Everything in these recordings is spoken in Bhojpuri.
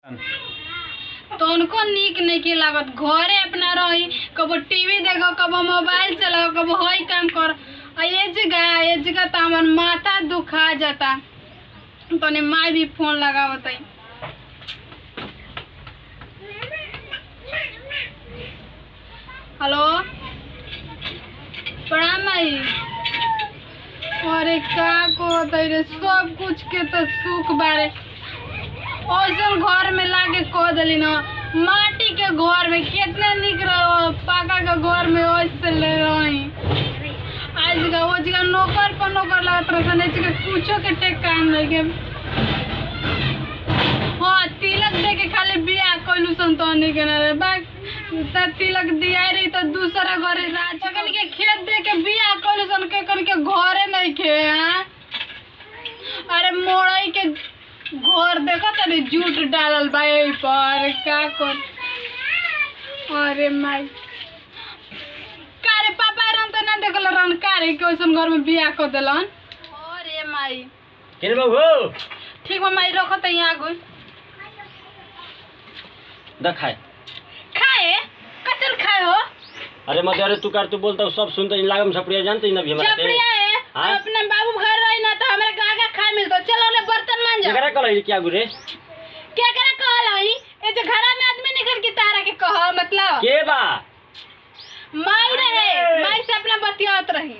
तो उनको निक नहीं लागत घरे अपना रही कबो टीवी देखो कबो मोबाइल चलाओ कबो हई काम कर ये जगह तो हमार माथा दुखा जाता। तो माई भी फोन लगावत है। हेलो प्रणाम माई। अरे का कहत रे सब कुछ के तो सुख बारे ऐसा घर में लाके कह दिली न माटी के घर में कितना निक रहो पाका के घर में ऐसे ले रही आज का वो जगह नौकर पर नौकर लगत रहे कुछो के टेक काम नहीं के। हाँ तिलक दे के खाली बियाह कैलू संतोनी के ना तिलक दिया रही तो दूसरा घरे राजकन के खेत दे के बियाह कैलू सन के घरे नहीं खे। अरे मोड़ई के घर देखो तनी जूट डालल बा पर का कर। अरे माई कारे पापा रन तो ना देखल रन कारे के ओसन घर में बियाह कर देलन। अरे माई केने बाबू ठीक बा माई रखो त यहां गई द खाए खाए कचन खाए हो। अरे मत अरे तू बोलता हूँ सब सुनते लागम छपड़िया जानते ही ना भी हमारे छपड़िया है अपने बाबू घर रही ना तो हमारे का खाए मिलतो चलो ले बर्तन मांज जा। केकरा कहलई क्या गुरे क्या करे कहलई ए जे घर में आदमी निकल के तारा के कह मतलब के बा माई रहे माई से अपना बतियात रही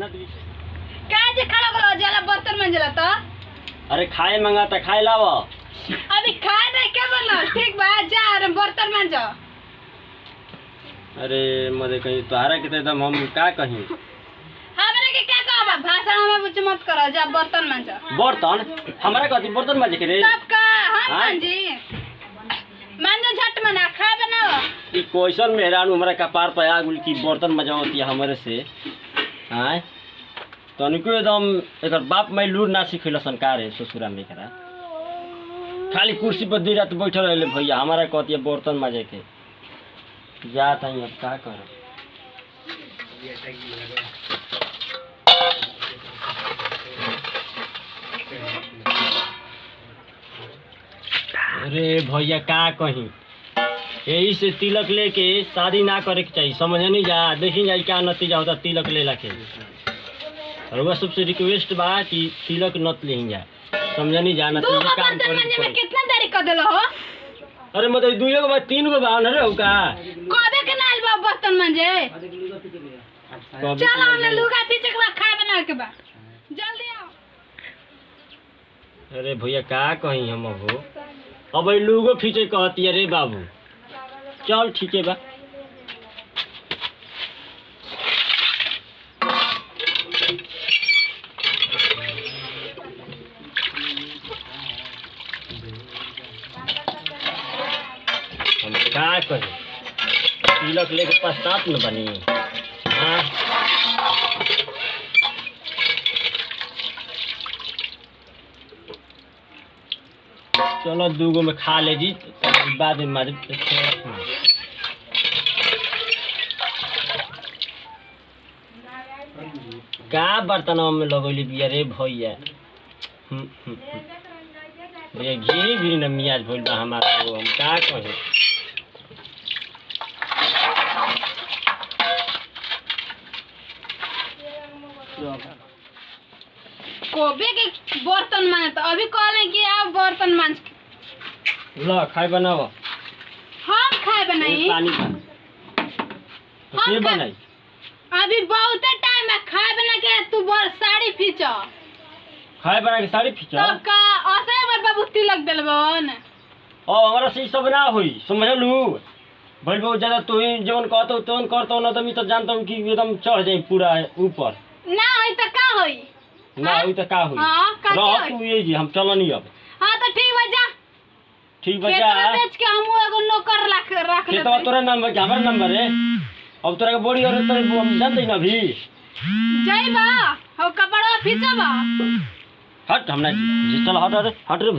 ना तू का जे खड़ा गलो जला बर्तन मांजला तो। अरे खाए मंगाता खाए लाव अभी खाए दे के बोलो ठीक बा जा रे बर्तन मांज। अरे मदे कहीं तोहरा के एकदम हम का कहीं हमरे के क्या कहबा भाषण में कुछ मत करो जा बर्तन मांज। बर्तन हमरा कहती बर्तन माजे के रे तब का हम मांजी मांज झट मना खा बनाओ। ई क्वेश्चन मेहरान हमरा कपार पे आ गुल की बर्तन मजावती हमरे से हां तनिको एकदम एकर बाप माई लूर ना सिखैला संकार है ससुरा में करा खाली कुर्सी पर दिन रात बैठल रहले भैया हमारा कहती है बर्तन माजे के जात हई अब का कर। अरे भैया का कहीं यही से तिलक लेके शादी ना करे के चाहिए समझनी जा देखी जाए क्या नतीजा होता तिलक लेला के। और वह सबसे रिक्वेस्ट बा कि तिलक नत ले जा समझनी जा ना तो काम करे में कितना देरी कर देलो हो। अरे मतलब दुइयो के बाद तीन गो बान रे का कबे के नाल बा बर्तन मांजे चलो ने लुगा पीछे के खा बना के बा जल्दी आओ। अरे भैया का कहीं हम हो अब लुगो फीचे कहती है रे बाबू चल ठीक है बा। हम का करें तिलक लेके पश्चात न बनी हाँ चलो दूगो में खा ले जी बाद में मारे का बर्तन में लगौली बिया रे भैया ये घी भी न मियाज भइल बा हमारा हम का कहे। कोबे के बर्तन मांजे तो अभी कहले कि आओ बर्तन मांज ला खाए बनाओ हम खाए बनाई पानी का तो के बनाई अभी बहुत टाइम है खाए बना के तू बर साड़ी फीचो खाए बना के साड़ी फीचो तब का असै में बाबू तिलक देलबन ओ हमरा से सब ना होई समझलू भइल बहुत ज्यादा तू ही जवन कहतो तवन करतो ना तो मैं तो जानता हूं कि एकदम चढ़ जाई पूरा ऊपर ना होई त का होई ना होई त का होई हां का रह तू ये जी हम चलनी अब। हां तो ठीक बा जा ठीक बा जा बेच के हम एगो नौकर रख ले तो तोरा नंबर के हमर नंबर है अब तोरा के बॉडी और तो हम जानते ना भी जई बा हो कपड़ा फीचबा हट हमरा चल हट रे भैया।